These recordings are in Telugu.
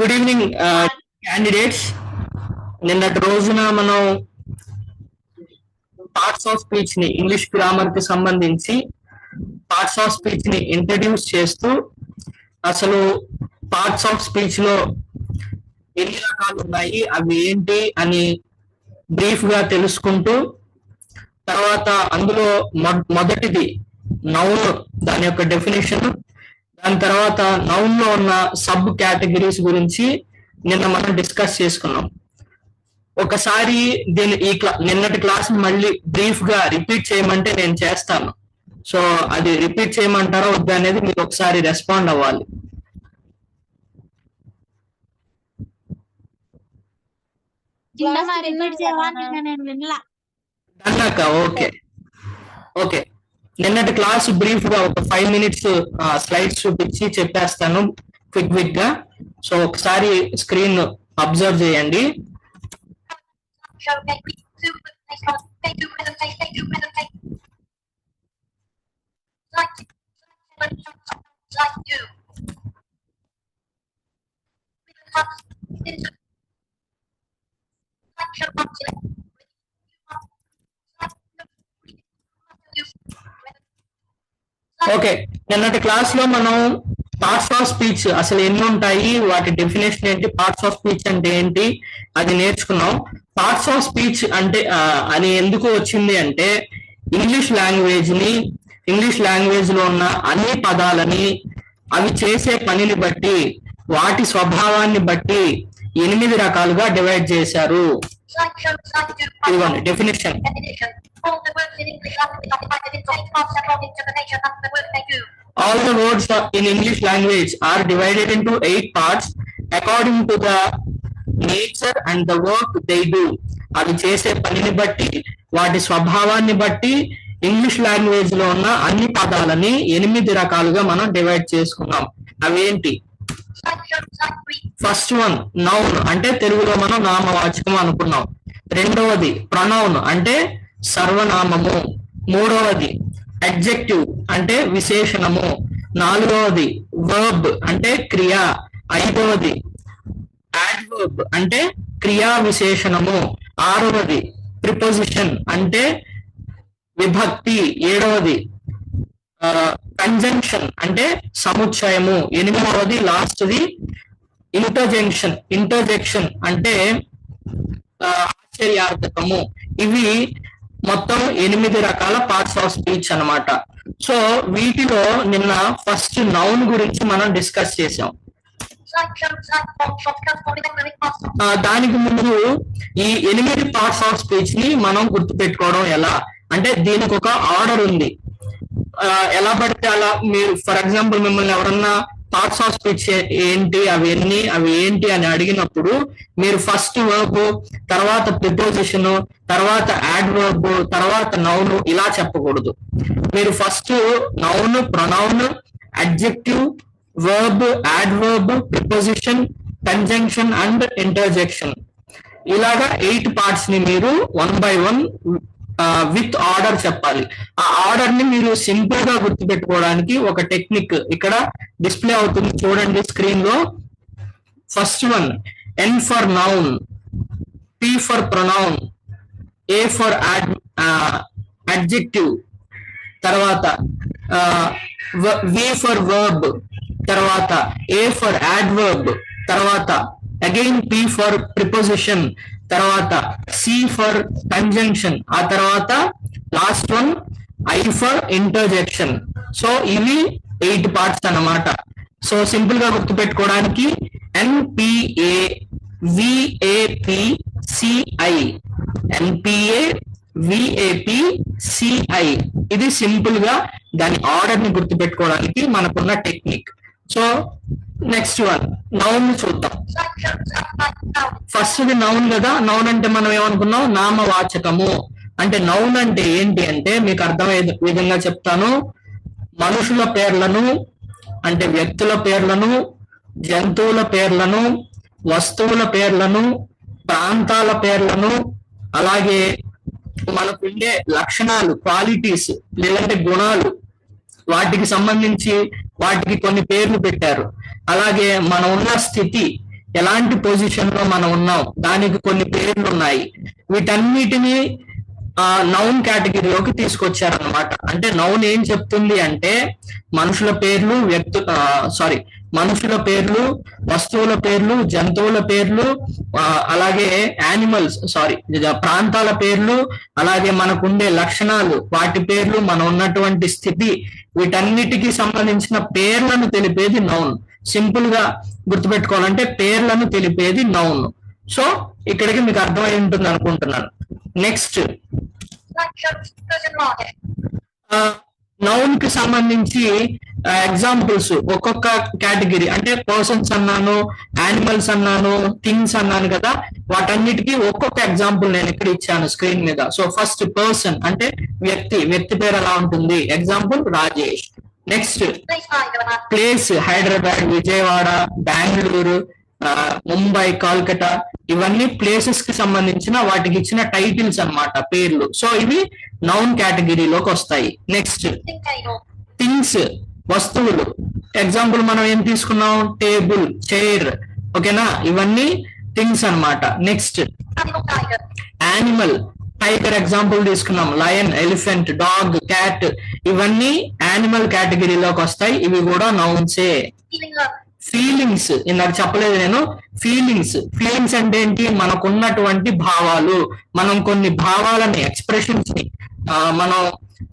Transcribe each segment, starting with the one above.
Good evening candidates. నిన్నటి రోజున మనం పార్ట్స్ ఆఫ్ స్పీచ్ ని ఇంగ్లీష్ గ్రామర్ కి సంబంధించి పార్ట్స్ ఆఫ్ స్పీచ్ ని ఇంట్రడ్యూస్ చేస్తూ అసలు పార్ట్స్ ఆఫ్ స్పీచ్ లో ఎన్ని రకాలు ఉన్నాయి, అవి ఏంటి అని బ్రీఫ్ గా తెలుసుకుంటూ, తర్వాత అందులో మొదటిది నౌన్, దాని యొక్క డెఫినేషన్, దాని తర్వాత నౌన్ లో ఉన్న సబ్ కేటగిరీస్ గురించి నిన్న మనం డిస్కస్ చేసుకున్నాం. ఒకసారి నిన్నటి క్లాస్ మళ్ళీ బ్రీఫ్ గా రిపీట్ చేయమంటే నేను చేస్తాను. సో అది రిపీట్ చేయమంటారా వద్దా అనేది మీరు ఒకసారి రెస్పాండ్ అవ్వాలి. అన్నాక ఓకే ఓకే. నిన్నటి క్లాస్ బ్రీఫ్ గా ఒక 5 minutes స్లైడ్స్ చూపించి చెప్పేస్తాను క్విక్ గా. సో ఒకసారి స్క్రీన్ అబ్జర్వ్ చేయండి. ఓకే, నిన్నటి క్లాస్ లో మనం పార్ట్స్ ఆఫ్ స్పీచ్ అసలు ఎన్ని ఉంటాయి, వాటి డెఫినేషన్ ఏంటి, పార్ట్స్ ఆఫ్ స్పీచ్ అంటే ఏంటి అది నేర్చుకున్నాం. పార్ట్స్ ఆఫ్ స్పీచ్ అంటే అని ఎందుకు వచ్చింది అంటే, ఇంగ్లీష్ లాంగ్వేజ్ లో ఉన్న అన్ని పదాలని అవి చేసే పనిని బట్టి, వాటి స్వభావాన్ని బట్టి 8 రకాలుగా డివైడ్ చేశారు. ఇదిగోండి definition. All the words in English language are divided into 8 parts according to the nature and the work they do. అవి చేసే పనిని బట్టి, వాటి స్వభావాన్ని బట్టి ఇంగ్లీష్ లాంగ్వేజ్ లో ఉన్న అన్ని పదాలని 8 రకాలుగా మనం డివైడ్ చేసుకున్నాం. అవేంటి? ఫస్ట్ వన్ నౌన్, అంటే తెలుగులో మనం నామవాచకం అనుకున్నాం. రెండవది ప్రొనౌన్, అంటే సర్వనామము. మూడవది అడ్జెక్టివ్, అంటే విశేషణము. నాలుగవది వర్బ్, అంటే క్రియ. ఐదవది యాడ్వర్బ్, అంటే క్రియా విశేషణము. ఆరవది ప్రిపోజిషన్, అంటే విభక్తి. ఏడవది కంజంక్షన్, అంటే సముచ్చయము. ఎనిమిదవది లాస్ట్ది ఇంటర్జెక్షన్, అంటే ఆశ్చర్యార్థకము. ఇవి మొత్తం 8 రకాల పార్ట్స్ ఆఫ్ స్పీచ్ అన్నమాట. సో వీటిలో నిన్న ఫస్ట్ నౌన్ గురించి మనం డిస్కస్ చేసాం. దానికి ముందు ఈ 8 పార్ట్స్ ఆఫ్ స్పీచ్ ని మనం గుర్తుపెట్టుకోవడం ఎలా అంటే, దీనికి ఒక ఆర్డర్ ఉంది. ఎలా పడితే అలా మీరు, ఫర్ ఎగ్జాంపుల్ మిమ్మల్ని ఎవరన్నా పార్ట్స్ ఆఫ్ స్పీచ్ ఏంటి, అవి ఏంటి అని అడిగినప్పుడు మీరు ఫస్ట్ వర్బ్, తర్వాత ప్రిపోజిషన్, తర్వాత యాడ్వర్బ్, తర్వాత నౌన్ ఇలా చెప్పకూడదు. మీరు first noun, pronoun, adjective, verb, adverb, preposition, conjunction and interjection, ఇలాగా 8 పార్ట్స్ ని మీరు 1 by 1 విత్ ఆర్డర్ చెప్పాలి. ఆ ఆర్డర్ ని మీరు సింపుల్ గా గుర్తుపెట్టుకోవడానికి ఒక టెక్నిక్ ఇక్కడ డిస్ప్లే అవుతుంది, చూడండి స్క్రీన్ లో. First one N for noun, P for pronoun, A for adjective, తర్వాత V ఫర్ వర్బ్, తర్వాత A ఫర్ యాడ్వర్బ్, తర్వాత అగైన్ P ఫర్ ప్రిపోజిషన్, తర్వాత C ఫర్ కంజంక్షన్, ఆ తర్వాత last one I for interjection. So ఇవి 8 పార్ట్స్ అన్నమాట. సో సింపుల్ గా గుర్తుపెట్టుకోవడానికి NPA VAP CI, NPA VAP CI, ఇది సింపుల్ గా దాని ఆర్డర్ ని గుర్తుపెట్టుకోవడానికి మనకున్న technique. So next one noun చూద్దాం. ఫస్ట్ నౌన్ కదా. నౌన్ అంటే మనం ఏమనుకున్నాం, నామవాచకము. అంటే నౌన్ అంటే ఏంటి అంటే, మీకు అర్థమయ్యే విధంగా చెప్తాను. మనుషుల పేర్లను, అంటే వ్యక్తుల పేర్లను, జంతువుల పేర్లను, వస్తువుల పేర్లను, ప్రాంతాల పేర్లను, అలాగే మనకుండే లక్షణాలు, క్వాలిటీస్ లేదంటే గుణాలు, వాటికి సంబంధించి వాటికి కొన్ని పేర్లు పెట్టారు. అలాగే మనం ఉన్న స్థితి, ఎలాంటి పొజిషన్ లో మనం ఉన్నాం, దానికి కొన్ని పేర్లు ఉన్నాయి. వీటన్నిటిని నౌన్ కేటగిరీలోకి తీసుకొచ్చారనమాట. అంటే నౌన్ ఏం చెప్తుంది అంటే మనుషుల పేర్లు, మనుషుల పేర్లు, వస్తువుల పేర్లు, జంతువుల పేర్లు, అలాగే యానిమల్స్ ప్రాంతాల పేర్లు, అలాగే మనకుండే లక్షణాలు, వాటి పేర్లు, మనం ఉన్నటువంటి స్థితి, వీటన్నిటికీ సంబంధించిన పేర్లను తెలిపేది నౌన్. సింపుల్ గా గుర్తుపెట్టుకోవాలంటే పేర్లను తెలిపేది నౌన్. సో ఇక్కడికి మీకు అర్థమై ఉంటుంది అనుకుంటున్నాను. నెక్స్ట్ నౌన్ కి సంబంధించి ఎగ్జాంపుల్స్ ఒక్కొక్క కేటగిరీ, అంటే పర్సన్స్ అన్నాను, యానిమల్స్ అన్నాను, థింగ్స్ అన్నాను కదా, వాటన్నిటికీ ఒక్కొక్క ఎగ్జాంపుల్ నేను ఇక్కడ ఇచ్చాను స్క్రీన్ మీద. సో ఫస్ట్ పర్సన్ అంటే వ్యక్తి పేరు ఎలా ఉంటుంది, example Rajesh. Next place, Hyderabad, Vijayawada, Bengaluru, Mumbai, Kolkata, ఇవన్నీ ప్లేసెస్ కి సంబంధించిన వాటికి ఇచ్చిన టైటిల్స్ అన్నమాట, పేర్లు. సో ఇవి నౌన్ కేటగిరీలోకి వస్తాయి. నెక్స్ట్ థింగ్స్, వస్తువులు. ఎగ్జాంపుల్ మనం ఏం తీసుకున్నాం, టేబుల్, చైర్, ఓకేనా, ఇవన్నీ థింగ్స్ అన్నమాట. నెక్స్ట్ యానిమల్, టైగర్ ఎగ్జాంపుల్ తీసుకున్నాం, లయన్, ఎలిఫెంట్, డాగ్, క్యాట్, ఇవన్నీ యానిమల్ కేటగిరీలోకి వస్తాయి. ఇవి కూడా నౌన్సే. ఫీలింగ్స్, ఇందాక చెప్పలేదు నేను. ఫీలింగ్స్ అంటే ఏంటి, మనకున్నటువంటి భావాలు, మనం కొన్ని భావాలని, ఎక్స్ప్రెషన్స్ ని మనం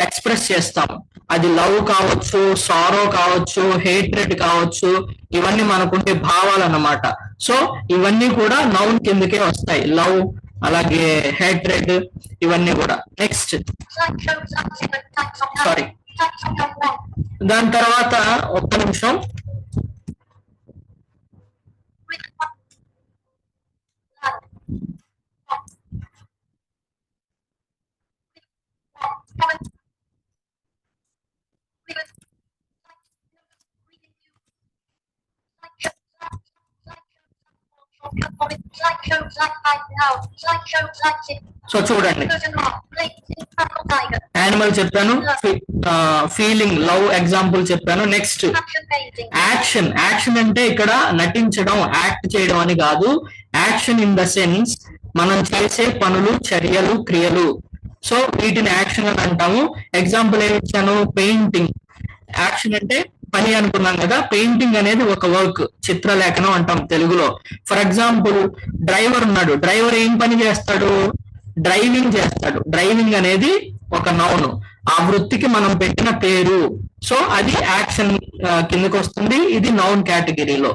ఎక్స్ప్రెస్ చేస్తాం. అది లవ్ కావచ్చు, సారో కావచ్చు, హేట్రెడ్ కావచ్చు, ఇవన్నీ మనకుండే భావాలు అన్నమాట. సో ఇవన్నీ కూడా నౌన్ కిందకే వస్తాయి, లవ్, అలాగే హేట్రెడ్, ఇవన్నీ కూడా. నెక్స్ట్ దాని తర్వాత ఒక్క నిమిషం, సో చూడండి, యానిమల్ చెప్పాను, ఫీలింగ్, లవ్ ఎగ్జాంపుల్ చెప్పాను. నెక్స్ట్ యాక్షన్ అంటే ఇక్కడ నటించడం, యాక్ట్ చేయడం అని కాదు. యాక్షన్ ఇన్ ద సెన్స్ మనం చేసే పనులు, చర్యలు, క్రియలు. సో వీటిని యాక్షన్ అని అంటాము. ఎగ్జాంపుల్ ఏమి ఇచ్చాను, పెయింటింగ్. యాక్షన్ అంటే పని అనుకున్నాం కదా, పెయింటింగ్ అనేది ఒక వర్క్, చిత్రలేఖనం అంటాం తెలుగులో. ఫర్ ఎగ్జాంపుల్ డ్రైవర్ ఉన్నాడు, డ్రైవర్ ఏం పని చేస్తాడు, డ్రైవింగ్ చేస్తాడు. డ్రైవింగ్ అనేది ఒక నౌన్, ఆ వృత్తికి మనం పెట్టిన పేరు. సో అది యాక్షన్ కిందకి వస్తుంది, ఇది నౌన్ కేటగిరీలో.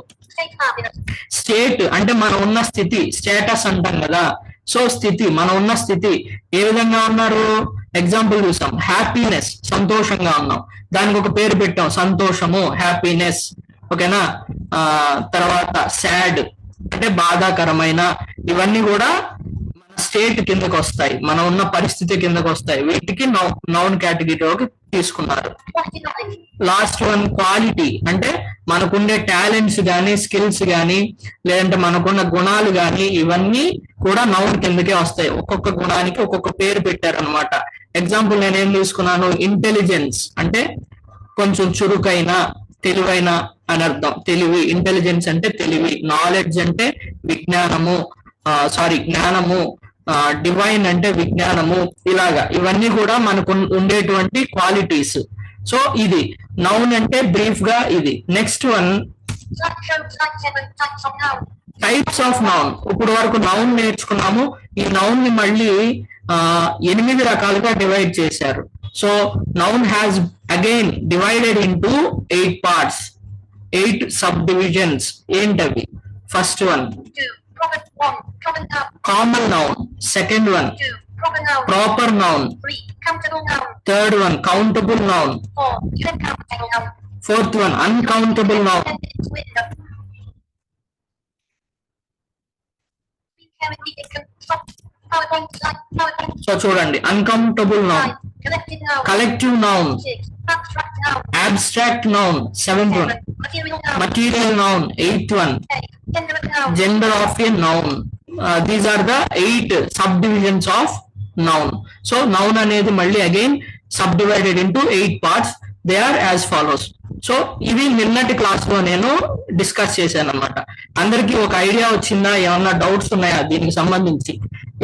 స్టేట్ అంటే మనం ఉన్న స్థితి, స్టేటస్ అంటాం కదా. సో స్థితి, మనం ఉన్న స్థితి, ఏ విధంగా ఉన్నారు, ఎగ్జాంపుల్ చూసాం, హ్యాపీనెస్, సంతోషంగా ఉన్నాం, దానికి ఒక పేరు పెట్టాం, సంతోషము, హ్యాపీనెస్, ఓకేనా. తర్వాత సాడ్ అంటే బాధాకరమైన, ఇవన్నీ కూడా మన స్టేట్ కిందకు వస్తాయి, మనం ఉన్న పరిస్థితి కిందకు వస్తాయి. వీటికి నౌన్ కేటగిరీలోకి తీసుకున్నారు. లాస్ట్ వన్ క్వాలిటీ, అంటే మనకుండే టాలెంట్స్ గానీ, స్కిల్స్ గానీ, లేదంటే మనకున్న గుణాలు గానీ, ఇవన్నీ కూడా నౌన్ కిందకే వస్తాయి. ఒక్కొక్క గుణానికి ఒక్కొక్క పేరు పెట్టారనమాట. ఎగ్జాంపుల్ నేనేం తీసుకున్నాను, ఇంటెలిజెన్స్ అంటే కొంచెం చురుకైన, తెలివైన అని అర్థం, తెలివి. ఇంటెలిజెన్స్ అంటే తెలివి. నాలెడ్జ్ అంటే విజ్ఞానము, జ్ఞానము. డివైన్ అంటే విజ్ఞానము. ఇలాగా ఇవన్నీ కూడా మనకు ఉండేటువంటి క్వాలిటీస్. సో ఇది నౌన్ అంటే బ్రీఫ్ గా ఇది. Next one types of noun. ఇప్పుడు వరకు నౌన్ నేర్చుకున్నాము. ఈ నౌన్ ని మళ్ళీ 8 రకాలుగా డివైడ్ చేశారు. So noun has again divided into 8 parts, 8 subdivisions. ఏంటవి? First one common noun, second one proper noun, third one countable noun, fourth one uncountable noun. So చూడండి, uncountable noun, collective noun, abstract noun, 7th one, material noun, 8th one, gender of a noun. These are the 8 subdivisions of noun. So noun అనేది మళ్ళీ again subdivided into 8 parts. They are as follows. So ఇవి నిన్నటి క్లాస్ లో నేను డిస్కస్ చేశాను అనమాట. అందరికీ ఒక ఐడియా వచ్చిందా? ఏమన్నా డౌట్స్ ఉన్నాయా దీనికి సంబంధించి?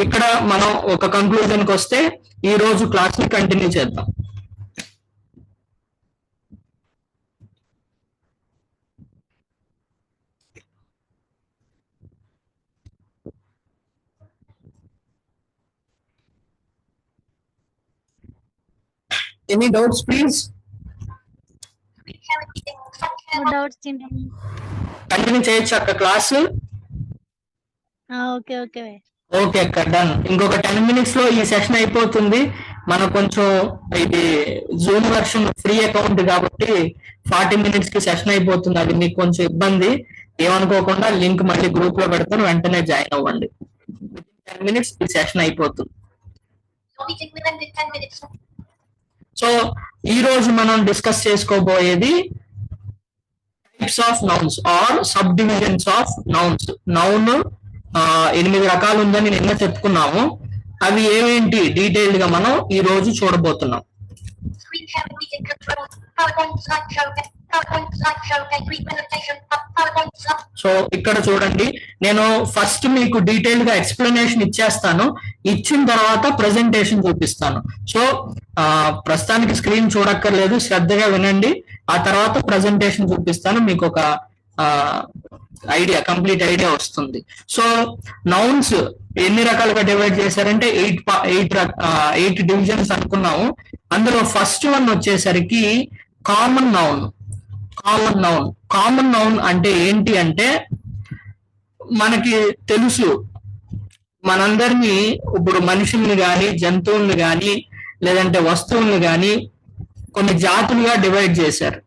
ఇక్కడ మనం ఒక కంక్లూజన్కి వస్తే ఈ రోజు క్లాస్ ని కంటిన్యూ చేద్దాం. Any doubts please? కంటిన్యూ చేయొచ్చు అక్క క్లాస్? ఓకే ఓకే ఓకే అక్క, డన్. ఇంకొక 10 minutes లో ఈ సెషన్ అయిపోతుంది. మనం కొంచెం ఇది జూమ్ వర్షన్ ఫ్రీ అకౌంట్ కాబట్టి 40 minutes కి సెషన్ అయిపోతుంది. అది మీకు కొంచెం ఇబ్బంది, ఏమనుకోకుండా లింక్ మళ్ళీ గ్రూప్ లో పెడతాను, వెంటనే జాయిన్ అవ్వండి. 10 minutes ఈ సెషన్ అయిపోతుంది. సో ఈ రోజు మనం డిస్కస్ చేసుకోబోయేది types of nouns or subdivisions of nouns. Noun 8 రకాలు ఉందని నిన్న చెప్పుకున్నాము. అవి ఏమేంటి డీటెయిల్డ్ గా మనం ఈ రోజు చూడబోతున్నాం. సో ఇక్కడ చూడండి, నేను ఫస్ట్ మీకు డీటెయిల్డ్ గా ఎక్స్ప్లెనేషన్ ఇచ్చేస్తాను, ఇచ్చిన తర్వాత ప్రెజెంటేషన్ చూపిస్తాను. సో ప్రస్తుతానికి స్క్రీన్ చూడక్కర్లేదు, శ్రద్ధగా వినండి. ఆ తర్వాత ప్రెజెంటేషన్ చూపిస్తాను, మీకు ఒక ఐడియా, కంప్లీట్ ఐడియా వస్తుంది. సో నౌన్స్ ఎన్ని రకాలుగా డివైడ్ చేశారంటే 8 డివిజన్స్ అనుకున్నాము. అందులో ఫస్ట్ వన్ వచ్చేసరికి కామన్ నౌన్. కామన్ నౌన్ అంటే ఏంటి అంటే, మనకి తెలుసు మనందరినీ ఇప్పుడు మనుషుల్ని గాని జంతువుల్ని గాని లేదంటే వస్తువుల్ని గాని కొన్ని జాతులుగా డివైడ్ చేశారు.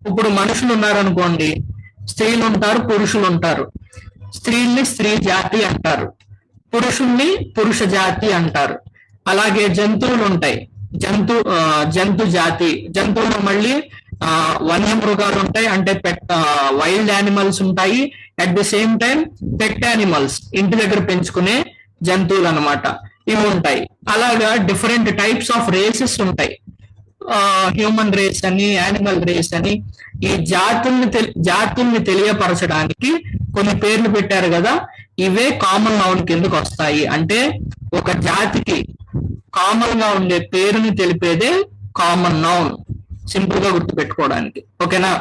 ఇప్పుడు మనుషులు ఉన్నారనుకోండి, స్త్రీలు ఉంటారు, పురుషులు ఉంటారు. స్త్రీల్ని స్త్రీ జాతి అంటారు, పురుషుల్ని పురుష జాతి అంటారు. అలాగే జంతువులు ఉంటాయి, జంతు జాతి. జంతువులు మళ్ళీ వన్య మృగాలు ఉంటాయి, అంటే వైల్డ్ యానిమల్స్ ఉంటాయి. At the same time pet animals, ఇంటి దగ్గర పెంచుకునే జంతువులు అన్నమాట, ఇవి ఉంటాయి. అలాగా డిఫరెంట్ టైప్స్ ఆఫ్ రేసెస్ ఉంటాయి. హ్యూమన్ రేస్ అని, యానిమల్ రేస్ అని. ఈ జాతుల్ని తెలియపరచడానికి కొన్ని పేర్లు పెట్టారు కదా, ఇవే కామన్ నౌన్ కిందకు వస్తాయి. అంటే ఒక జాతికి కామన్ గా ఉండే పేరుని తెలిపేదే కామన్ నౌన్, సింపుల్ గా గుర్తుపెట్టుకోవడానికి. ఓకేనా?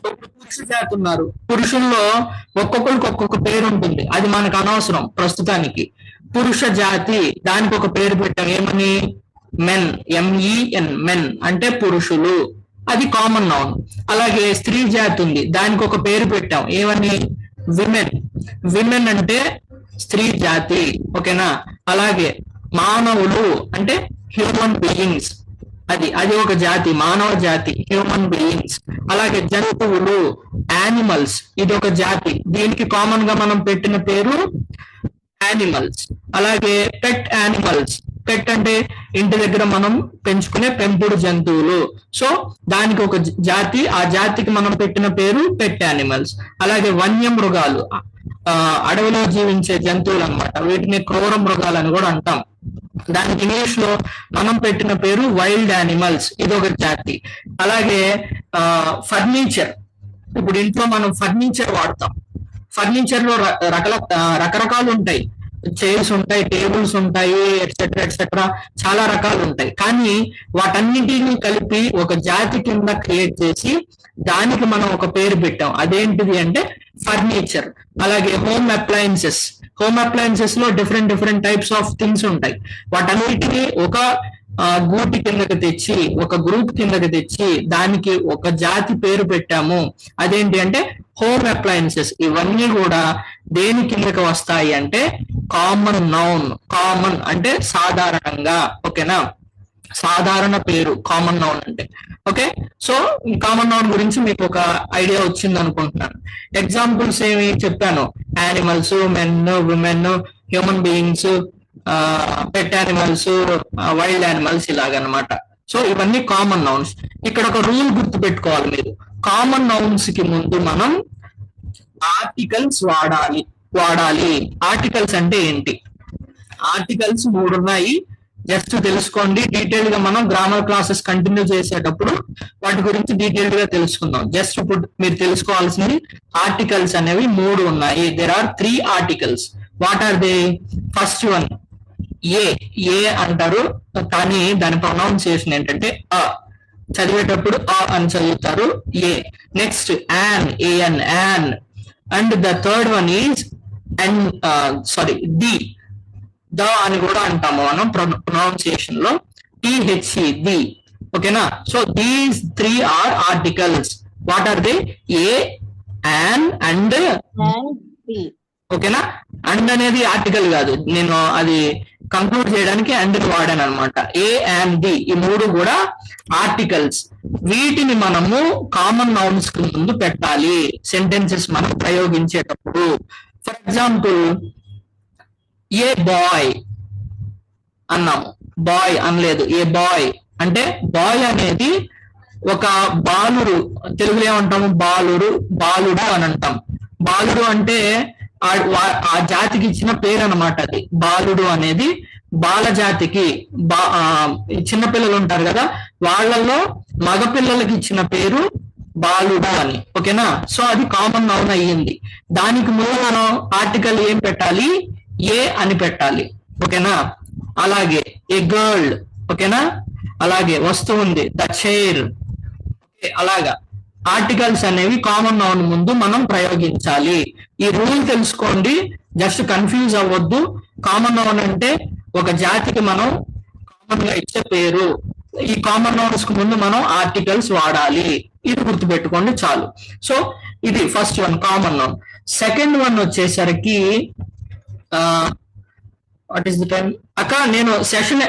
పురుష జాతి ఉన్నారు, పురుషుల్లో ఒక్కొక్కరికి ఒక్కొక్క పేరు ఉంటుంది, అది మనకు అనవసరం ప్రస్తుతానికి. పురుష జాతి, దానికి ఒక పేరు పెట్టాం, ఏమని? మెన్, ఎంఈఎన్, మెన్ అంటే పురుషులు, అది కామన్ నౌన్. అలాగే స్త్రీ జాతి ఉంది, దానికి ఒక పేరు పెట్టాం, ఏమని? విమెన్. విమెన్ అంటే స్త్రీ జాతి. ఓకేనా? అలాగే మానవులు అంటే హ్యూమన్ బీయింగ్స్, అది ఒక జాతి, మానవ జాతి, హ్యూమన్ బీయింగ్స్. అలాగే జంతువులు, యానిమల్స్, ఇది ఒక జాతి, దీనికి కామన్ గా మనం పెట్టిన పేరు యానిమల్స్. అలాగే పెట్ యానిమల్స్, పెట్ అంటే ఇంటి దగ్గర మనం పెంచుకునే పెంపుడు జంతువులు. సో దానికి ఒక జాతి, ఆ జాతికి మనం పెట్టిన పేరు పెట్ యానిమల్స్. అలాగే వన్య మృగాలు, అడవిలో జీవించే జంతువులు అన్నమాట, వీటిని క్రూర మృగాలు అని కూడా అంటాం. దానికి ఇంగ్లీష్ లో మనం పెట్టిన పేరు వైల్డ్ యానిమల్స్, ఇదొక జాతి. అలాగే ఫర్నిచర్, ఇప్పుడు ఇంట్లో మనం ఫర్నిచర్ వాడతాం. ఫర్నిచర్ లో రకరకాలు ఉంటాయి, చైర్స్ ఉంటాయి, టేబుల్స్ ఉంటాయి, ఎట్సెట్రా ఎట్సెట్రా, చాలా రకాలు ఉంటాయి. కానీ వాటన్నిటిని కలిపి ఒక జాతి కింద క్రియేట్ చేసి దానికి మనం ఒక పేరు పెట్టాం, అదేంటిది అంటే ఫర్నిచర్. అలాగే హోమ్ అప్లయన్సెస్, లో డిఫరెంట్ టైప్స్ ఆఫ్ థింగ్స్ ఉంటాయి. వాటన్నిటిని ఒక గూటి కిందకి తెచ్చి, ఒక గ్రూప్ కిందకి తెచ్చి దానికి ఒక జాతి పేరు పెట్టాము, అదేంటి అంటే హోమ్ అప్లయన్సెస్. ఇవన్నీ కూడా దేని కిందకి వస్తాయి అంటే కామన్ నౌన్. కామన్ అంటే సాధారణంగా, ఓకేనా? సాధారణ పేరు కామన్ నౌన్ అంటే. ఓకే, సో ఈ కామన్ నౌన్ గురించి మీకు ఒక ఐడియా వచ్చింది అనుకుంటున్నాను. ఎగ్జాంపుల్స్ ఏమి చెప్పాను? Animals, men, women, human beings, pet animals, wild animals, ఇలాగనమాట. సో ఇవన్నీ కామన్ నౌన్స్. ఇక్కడ ఒక రూల్ గుర్తు పెట్టుకోవాలి మీరు, కామన్ నౌన్స్ కి ముందు మనం ఆర్టికల్స్ వాడాలి. ఆర్టికల్స్ అంటే ఏంటి? ఆర్టికల్స్ 3 ఉన్నాయి. జస్ట్ తెలుసుకోండి. డీటెయిల్ గా మనం గ్రామర్ క్లాసెస్ కంటిన్యూ చేసేటప్పుడు వాటి గురించి డీటెయిల్డ్ గా తెలుసుకుందాం. జస్ట్ ఇప్పుడు మీరు తెలుసుకోవాల్సింది ఆర్టికల్స్ అనేవి 3 ఉన్నాయి. There are 3 articles. What are they? First one A. A అంటారు, కానీ దాని ప్రొనౌన్సియేషన్ ఏంటంటే అ. చదివేటప్పుడు అ అని చదువుతారు, A. Next an, A N, an. And the third one is and the. The అని కూడా అంటాము మనం ప్రొనౌన్సియేషన్ లో, టిహెచ్ఈ, ది. ఓకేనా? So these 3 are articles. What are they? A, an and the. ఓకేనా? అండ్ అనేది ఆర్టికల్ కాదు, నేను అది కంక్లూడ్ చేయడానికి అండ్ వాడాను అనమాట. ఏ అండ్ ది, ఈ 3 కూడా ఆర్టికల్స్. వీటిని మనము కామన్ నౌన్స్ కి ముందు పెట్టాలి సెంటెన్సెస్ మనం ప్రయోగించేటప్పుడు. ఫర్ ఎగ్జాంపుల్, ఏ బాయ్ అన్నాము, బాయ్ అనలేదు, ఏ బాయ్ అంటే బాయ్ అనేది ఒక బాలుడు. తెలుగులో ఏమంటాము? బాలుడు అని అంటాం. బాలుడు అంటే ఆ జాతికి ఇచ్చిన పేరు అనమాట. అది బాలుడు అనేది బాల జాతికి, చిన్నపిల్లలు ఉంటారు కదా, వాళ్ళల్లో మగపిల్లలకి ఇచ్చిన పేరు బాలుడు అని. ఓకేనా? సో అది కామన్ నౌన్ అయ్యింది. దానికి ముందు మనం ఆర్టికల్ ఏం పెట్టాలి? ఏ అని పెట్టాలి. ఓకేనా? అలాగే ఏ గర్ల్. ఓకేనా? అలాగే వస్తువు ఉంది, ద చైర్. అలాగా ఆర్టికల్స్ అనేవి కామన్ నౌన్ ముందు మనం ప్రయోగించాలి. ఈ రూల్ తెలుసుకోండి, జస్ట్ కన్ఫ్యూజ్ అవ్వద్దు. కామన్ నౌన్ అంటే ఒక జాతికి మనం కామన్ గా ఇచ్చే పేరు. ఈ కామన్ నౌన్స్ కు ముందు మనం ఆర్టికల్స్ వాడాలి. ఇది గుర్తుపెట్టుకోండి చాలు. సో ఇది first one, common noun. Second one వచ్చేసరికి వాట్ ఈస్ ద టైం అక్క? నేను సెషన్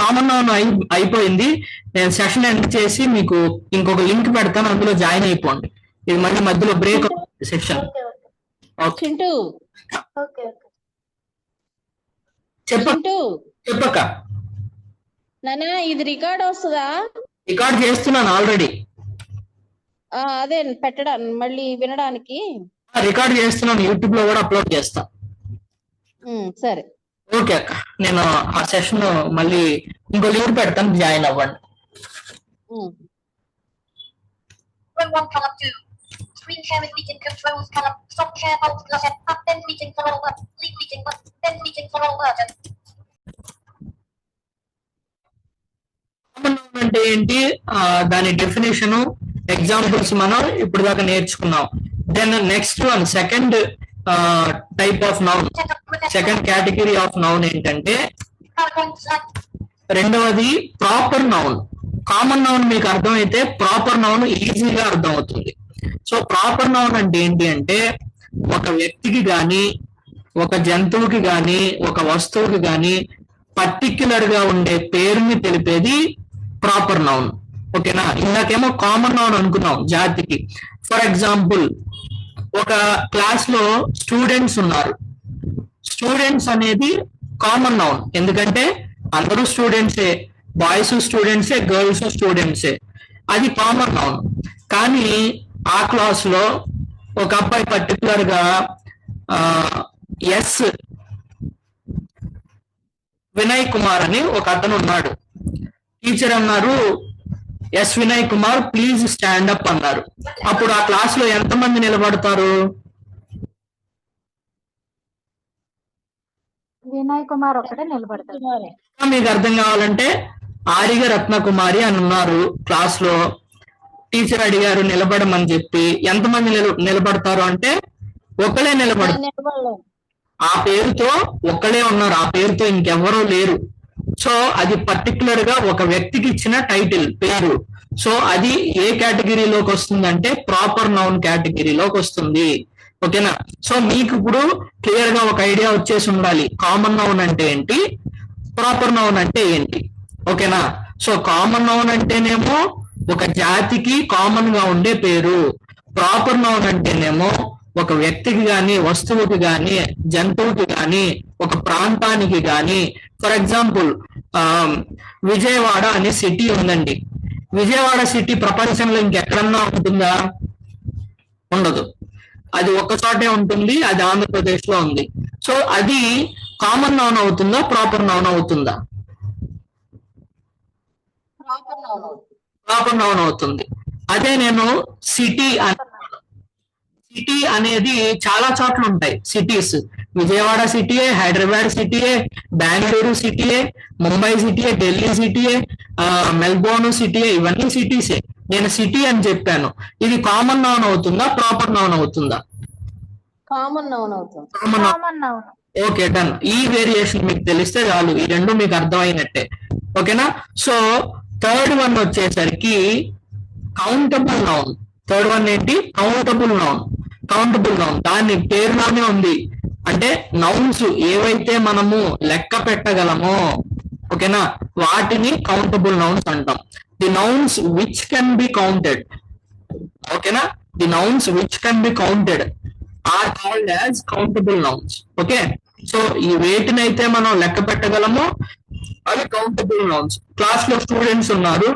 కామన్ నౌన్ అయిపోయింది. నేను సెషన్ ఎండ్ చేసి మీకు ఇంకొక లింక్ పెడతాను, అందులో జాయిన్ అయిపోండి. ఇది మళ్ళీ మధ్యలో బ్రేక్ సెషన్. చెప్పక్క. నానా ఇది రికార్డ్ వస్తుందా? రికార్డ్ చేస్తున్నాను ఆల్రెడీ. అదే పెట్టడానికి, మళ్ళీ వినడానికి రికార్డ్ చేస్తున్నాను, యూట్యూబ్ లో కూడా అప్లోడ్ చేస్తా. సరే, ఓకే అక్క. నేను ఆ సెషన్ మళ్ళీ ఇంకో లింక్ పెడతాను, జాయిన్ అవ్వండి. Screen share with meeting controls column. Stop share alt plus F. Up then meeting for all work. Leave meeting button. Then meeting for all work. Common noun అంటే ఏంటి? దాని డెఫినేషన్, ఎగ్జాంపుల్స్ మనం ఇప్పుడు దాకా నేర్చుకున్నాం. Then next one, second type of noun, second category of noun ఏంటంటే రెండవది ప్రాపర్ నౌన్. కామన్ నౌన్ మీకు అర్థమైతే ప్రాపర్ నౌన్ ఈజీగా అర్థం అవుతుంది. సో ప్రాపర్ నౌన్ అంటే ఏంటి అంటే ఒక వ్యక్తికి గాని, ఒక జంతువుకి గాని, ఒక వస్తువుకి గాని పర్టిక్యులర్ గా ఉండే పేరుని తెలిపేది ప్రాపర్ నౌన్. ఓకేనా? ఇందాకేమో కామన్ నౌన్ అనుకున్నాం జాతికి. ఫర్ ఎగ్జాంపుల్, ఒక క్లాస్ లో స్టూడెంట్స్ ఉన్నారు. స్టూడెంట్స్ అనేది కామన్ నౌన్, ఎందుకంటే అందరూ స్టూడెంట్సే, బాయ్స్ స్టూడెంట్సే, గర్ల్స్ స్టూడెంట్సే. అది కామన్ నౌన్. కానీ ఆ క్లాస్ లో ఒక అబ్బాయి పర్టికులర్ గా ఎస్ వినయ్ కుమార్ అని ఒక అతను ఉన్నాడు. టీచర్ అన్నారు, yes Vinay Kumar please stand up అన్నారు. అప్పుడు ఆ క్లాస్ లో ఎంతమంది నిలబడతారు? వినయ్ కుమార్ ఒకటే నిలబడతారు. మీకు అర్థం కావాలంటే ఆరిగ రత్నకుమారి అని ఉన్నారు క్లాస్ లో. టీచర్ అడిగారు నిలబడమని చెప్పి, ఎంతమంది నిలబడతారు అంటే ఒకళ్ళే నిలబడతారు. ఆ పేరుతో ఒక్కళ్ళే ఉన్నారు, ఆ పేరుతో ఇంకెవరూ లేరు. సో అది పర్టికులర్ గా ఒక వ్యక్తికి ఇచ్చిన టైటిల్, పేరు. సో అది ఏ కేటగిరీలోకి వస్తుందంటే ప్రాపర్ నౌన్ కేటగిరీలోకి వస్తుంది. ఓకేనా? సో మీకు ఇప్పుడు క్లియర్ గా ఒక ఐడియా వచ్చేసి ఉండాలి, కామన్ నౌన్ అంటే ఏంటి, ప్రాపర్ నౌన్ అంటే ఏంటి. ఓకేనా? సో కామన్ నౌన్ అంటేనేమో ఒక జాతికి కామన్ గా ఉండే పేరు. ప్రాపర్ నౌన్ అంటేనేమో ఒక వ్యక్తికి గాని, వస్తువుకి గాని, జంతువుకి గాని, ఒక ప్రాంతానికి గాని. ఫర్ ఎగ్జాంపుల్, విజయవాడ అనే సిటీ ఉందండి. విజయవాడ సిటీ ప్రపంచంలో ఇంకెక్కడన్నా ఉంటుందా? ఉండదు. అది ఒక్క చోటే ఉంటుంది, అది ఆంధ్రప్రదేశ్ లో ఉంది. సో అది కామన్ నౌన్ అవుతుందా, ప్రాపర్ నౌన్ అవుతుందా? ప్రాపర్ నౌన్ అవుతుంది. అదే నేను సిటీ సిటీ అనేది చాలా చోట్ల ఉంటాయి సిటీస్. విజయవాడ సిటీయే, హైదరాబాద్ సిటీయే, బెంగళూరు సిటీయే, ముంబై సిటీయే, ఢిల్లీ సిటీయే, మెల్బోర్న్ సిటీయే, ఇవన్నీ సిటీసే. నేను సిటీ అని చెప్పాను. ఇది కామన్ నౌన్ అవుతుందా, ప్రాపర్ నౌన్ అవుతుందా? కామన్ నౌన్ అవుతుంది. Common noun. Okay, done. ఈ వేరియేషన్ మీకు తెలిస్తే చాలు, ఈ రెండు మీకు అర్థమైనట్టే. ఓకేనా? సో థర్డ్ వన్ వచ్చేసరికి కౌంటబుల్ నౌన్. థర్డ్ వన్ ఏంటి? Countable noun. కౌంటబుల్ నౌన్ దాని పేరులోనే ఉంది. అంటే నౌన్స్ ఏవైతే మనము లెక్క పెట్టగలమో, ఓకేనా, వాటిని కౌంటబుల్ నౌన్స్ అంటాం. The nouns which can be counted, ఓకేనా, the nouns which can be counted are called as countable nouns. Okay, so ఈ వేటినైతే మనం లెక్క పెట్టగలమో అవి కౌంటబుల్ నౌన్స్. క్లాస్ లో స్టూడెంట్స్ ఉన్నారు,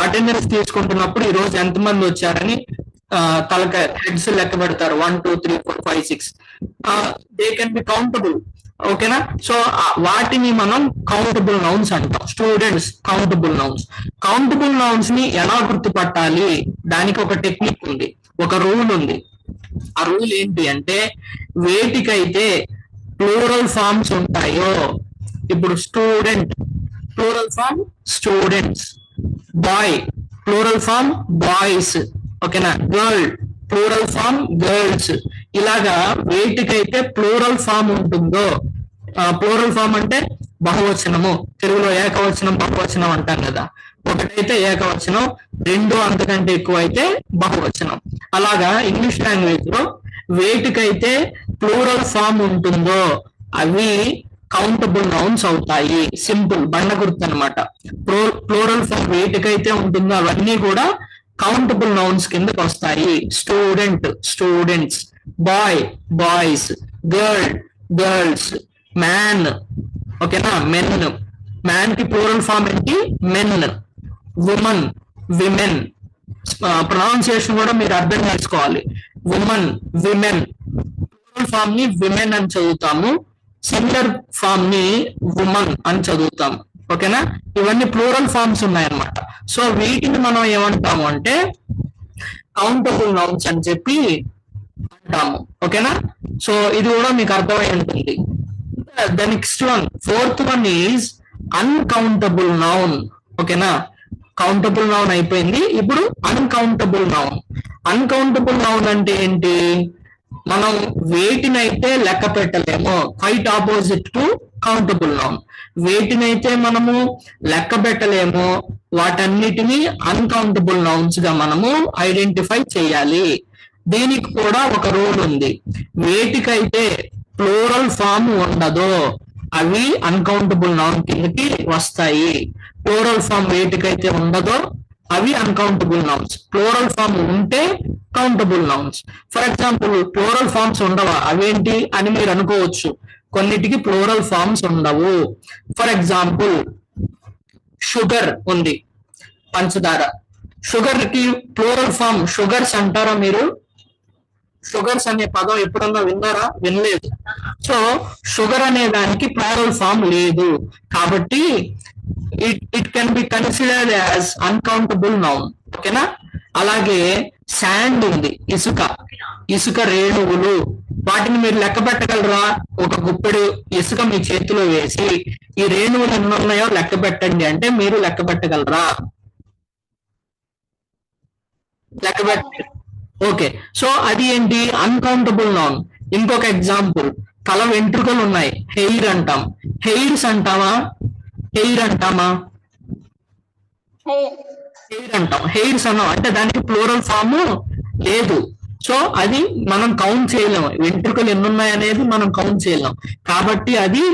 అటెండెన్స్ తీసుకుంటున్నప్పుడు ఈ రోజు ఎంతమంది వచ్చారని తలకాయ హెడ్స్ లెక్క పెడతారు. 1 2 3 4 5 6. They can be countable. ఓకేనా? సో వాటిని మనం కౌంటబుల్ నౌన్స్ అంటాం. Students countable nouns. Countable nouns ని ఎలా గుర్తుపట్టాలి? దానికి ఒక టెక్నిక్ ఉంది, ఒక రూల్ ఉంది. ఆ రూల్ ఏంటి అంటే, వేటికైతే ప్లూరల్ ఫార్మ్స్ ఉంటాయో, ఇప్పుడు student plural form students, boy plural form boys, ఓకేనా, గర్ల్ ప్లూరల్ ఫార్మ్ గర్ల్స్. ఇలాగా వేటికైతే ప్లూరల్ ఫార్మ్ ఉంటుందో, ప్లూరల్ ఫార్మ్ అంటే బహువచనము, తెలుగులో ఏకవచనం బహువచనం అంటాం కదా. ఒకటైతే ఏకవచనం, రెండు అంతకంటే ఎక్కువ అయితే బహువచనం. అలాగా ఇంగ్లీష్ లాంగ్వేజ్ లో వేటికైతే ప్లూరల్ ఫార్మ్ ఉంటుందో అవి కౌంటబుల్ నౌన్స్ అవుతాయి. సింపుల్, బండ గుర్తు అనమాట. ప్లూరల్ ఫార్మ్ వేటికైతే ఉంటుందో అవన్నీ కూడా కౌంటబుల్ నౌన్స్ కిందకి వస్తాయి. Student students, boy boys, girl girls, man, ఓకేనా, మెన్. మ్యాన్ కి ప్లూరల్ ఫార్మ్ ఏంటి? మెన్. Woman women. ప్రొనౌన్సియేషన్ కూడా మీరు అర్థం చేసుకోవాలి. Woman women. ప్లూరల్ ఫార్మ్ ని విమెన్ అని చదువుతాము, సింగులర్ ఫార్మ్ ని ఉమన్ అని చదువుతాము. ఓకేనా? ఇవన్నీ ప్లూరల్ ఫార్మ్స్ ఉన్నాయన్నమాట. సో వీటిని మనం ఏమంటాము అంటే కౌంటబుల్ నౌన్స్ అని చెప్పి అంటాము. ఓకేనా? సో ఇది కూడా మీకు అర్థమై ఉంటుంది. The next one, fourth one is uncountable noun. ఓకేనా? కౌంటబుల్ నౌన్ అయిపోయింది, ఇప్పుడు అన్కౌంటబుల్ నౌన్. అన్కౌంటబుల్ నౌన్ అంటే ఏంటి? మనం వేటినైతే లెక్క పెట్టలేమో, quite opposite to countable noun. వేటినైతే మనము లెక్క పెట్టలేమో వాటన్నిటిని అన్కౌంటబుల్ నౌన్స్ గా మనము ఐడెంటిఫై చేయాలి. దీనికి కూడా ఒక రూల్ ఉంది. వేటికైతే ప్లూరల్ ఫామ్ ఉండదో అవి అన్కౌంటబుల్ నౌన్ కిందకి వస్తాయి. ప్లూరల్ ఫామ్ వేటికైతే ఉండదో అవి అన్కౌంటబుల్ నౌన్స్. ప్లూరల్ ఫామ్ ఉంటే countable nouns. For example, plural forms ఉండవా, అవేంటి అని మీరు అనుకోవచ్చు. కొన్నిటికి ప్లూరల్ ఫామ్స్ ఉండవు. ఫర్ ఎగ్జాంపుల్, షుగర్ ఉంది, పంచదార. షుగర్ కి ప్లూరల్ ఫామ్ షుగర్స్ అంటారా మీరు? షుగర్స్ అనే పదం ఎప్పుడన్నా విన్నారా? వినలేదు. సో షుగర్ అనే దానికి ప్లూరల్ ఫామ్ లేదు, కాబట్టి it can be considered as uncountable noun. ఓకేనా? అలాగే శాండ్ ఉంది, ఇసుక. ఇసుక రేణువులు, వాటిని మీరు లెక్క పెట్టగలరా? ఒక గుప్పెడు ఇసుక మీ చేతిలో వేసి ఈ రేణువులు ఎన్ని ఉన్నాయో లెక్క పెట్టండి అంటే మీరు లెక్క పెట్టగలరా? లెక్క పెట్ట. ఓకే, సో అది ఏంటి? Uncountable noun. ఇంకొక ఎగ్జాంపుల్, తల వెంట్రుకలు ఉన్నాయి, హెయిర్ అంటాం. హెయిర్స్ అంటామా? హెయిర్ అంటామా? హెయిర్ అంటాం. హెయిర్స్ అన్నాం అంటే దానికి ప్లూరల్ ఫామ్ లేదు. సో అది మనం కౌంట్ చేయలేము. వెంట్రుకలు ఎన్ని ఉన్నాయి అనేది మనం కౌంట్ చేయలేం, కాబట్టి అది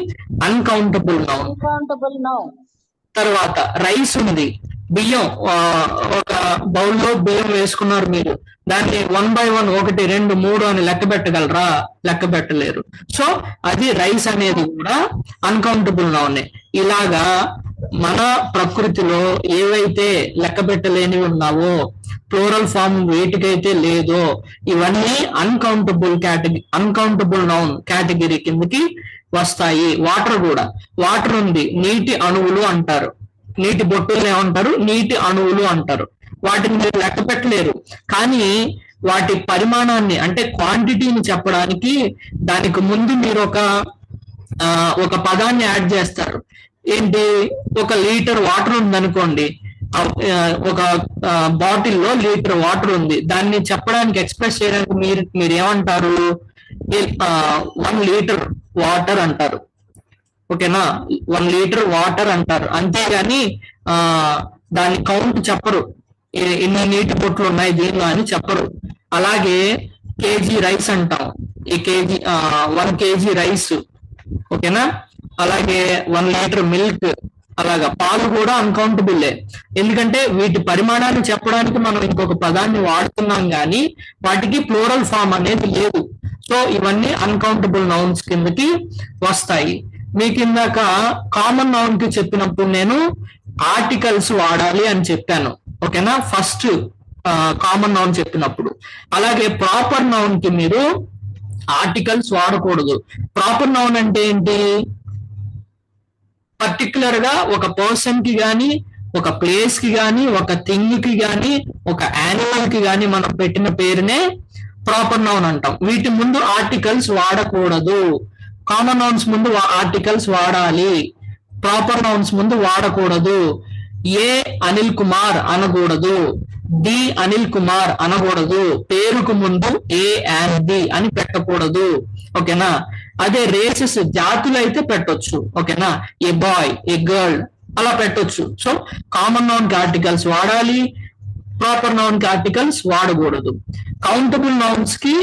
అన్కౌంటబుల్ నౌన్. తర్వాత రైస్ ఉంది, బియ్యం. ఒక బౌల్లో బియ్యం వేసుకున్నారు మీరు, దాన్ని 1 by 1 1 2 3 అని లెక్క పెట్టగలరా? లెక్క పెట్టలేరు. సో అది రైస్ అనేది కూడా అన్కౌంటబుల్ నౌనే. ఇలాగా మన ప్రకృతిలో ఏవైతే లెక్క పెట్టలేనివి ఉన్నావో, ప్లూరల్ ఫామ్ వేటికైతే లేదో, ఇవన్నీ అన్కౌంటబుల్ నౌన్ కేటగిరీ కిందకి వస్తాయి. వాటర్ కూడా, వాటర్ ఉంది, నీటి అణువులు అంటారు. నీటి బొట్టుల్ని ఏమంటారు? నీటి అణువులు అంటారు. వాటిని మీరు లెక్క పెట్టలేరు, కానీ వాటి పరిమాణాన్ని అంటే క్వాంటిటీని చెప్పడానికి దానికి ముందు మీరు ఒక పదాన్ని యాడ్ చేస్తారు. ఏంటి? 1 లీటర్ వాటర్ ఉందనుకోండి, ఒక బాటిల్లో లీటర్ వాటర్ ఉంది, దాన్ని చెప్పడానికి ఎక్స్ప్రెస్ చేయడానికి మీరు ఏమంటారు? 1 లీటర్ వాటర్ అంటారు. ఓకేనా? 1 లీటర్ వాటర్ అంటారు, అంతేగాని దాని కౌంట్ చెప్పరు, ఎన్ని నీటి బొట్లు ఉన్నాయి దీనిలో అని చెప్పరు. అలాగే కేజీ రైస్ అంటాం, ఈ కేజీ 1 కేజీ రైస్. ఓకేనా? అలాగే 1 లీటర్ మిల్క్, అలాగా పాలు కూడా అన్కౌంటబుల్లే, ఎందుకంటే వీటి పరిమాణాన్ని చెప్పడానికి మనం ఇంకొక పదాన్ని వాడుతున్నాం కానీ వాటికి ప్లూరల్ ఫామ్ అనేది లేదు. సో ఇవన్నీ అన్కౌంటబుల్ నౌన్స్ కిందకి వస్తాయి. మీకు ఇందాక కామన్ నౌన్ కి చెప్పినప్పుడు నేను ఆర్టికల్స్ వాడాలి అని చెప్పాను. ఓకేనా? ఫస్ట్ కామన్ నౌన్ చెప్పినప్పుడు. అలాగే ప్రాపర్ నౌన్ కి మీరు ఆర్టికల్స్ వాడకూడదు. ప్రాపర్ నౌన్ అంటే ఏంటి? పర్టికులర్ గా ఒక పర్సన్ కి గాని, ఒక ప్లేస్ కి గాని, ఒక థింగ్ కి గాని, ఒక యానిమల్ కి గాని మనం పెట్టిన పేరునే ప్రాపర్ నౌన్ అంటాం. వీటి ముందు ఆర్టికల్స్ వాడకూడదు. కామన్ నౌన్స్ ముందు ఆర్టికల్స్ వాడాలి, ప్రాపర్ నౌన్స్ ముందు వాడకూడదు. ఏ అనిల్ కుమార్ అనకూడదు, డి అనిల్ కుమార్ అనకూడదు, పేరుకు ముందు ఏ అండ్ ది అని పెట్టకూడదు. ఓకేనా? అదే రేసెస్, జాతులు అయితే పెట్టొచ్చు. ఓకేనా? ఏ బాయ్, ఏ గర్ల్ అలా పెట్టొచ్చు. సో కామన్ నౌన్ కి ఆర్టికల్స్ వాడాలి, ప్రాపర్ నౌన్ కి ఆర్టికల్స్ వాడకూడదు. కౌంటబుల్ నౌన్స్ కి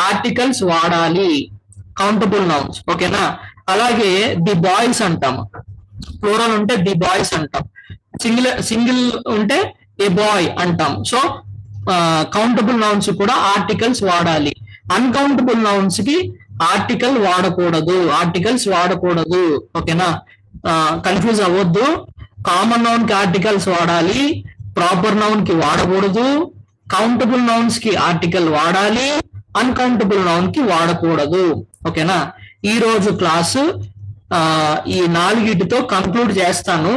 ఆర్టికల్స్ వాడాలి, కౌంటబుల్ నౌన్స్. ఓకేనా? అలాగే ది బాయ్స్ అంటాం, ప్లూరల్ ఉంటే ది బాయ్స్ అంటాం, సింగిల్ ఉంటే ఏ బాయ్ అంటాం. సో కౌంటబుల్ నౌన్స్ కూడా ఆర్టికల్స్ వాడాలి. అన్కౌంటబుల్ నౌన్స్ కి ఆర్టికల్ వాడకూడదు, ఆర్టికల్స్ వాడకూడదు. ఓకేనా? కన్ఫ్యూజ్ అవ్వద్దు. కామన్ నౌన్ కి ఆర్టికల్స్ వాడాలి, ప్రాపర్ నౌన్ కి వాడకూడదు. కౌంటబుల్ నౌన్స్ కి ఆర్టికల్ వాడాలి, అన్కౌంటబుల్ నౌన్ కి వాడకూడదు. ఓకేనా? ఈ రోజు క్లాసు ఈ 4టితో కంక్లూడ్ చేస్తాను,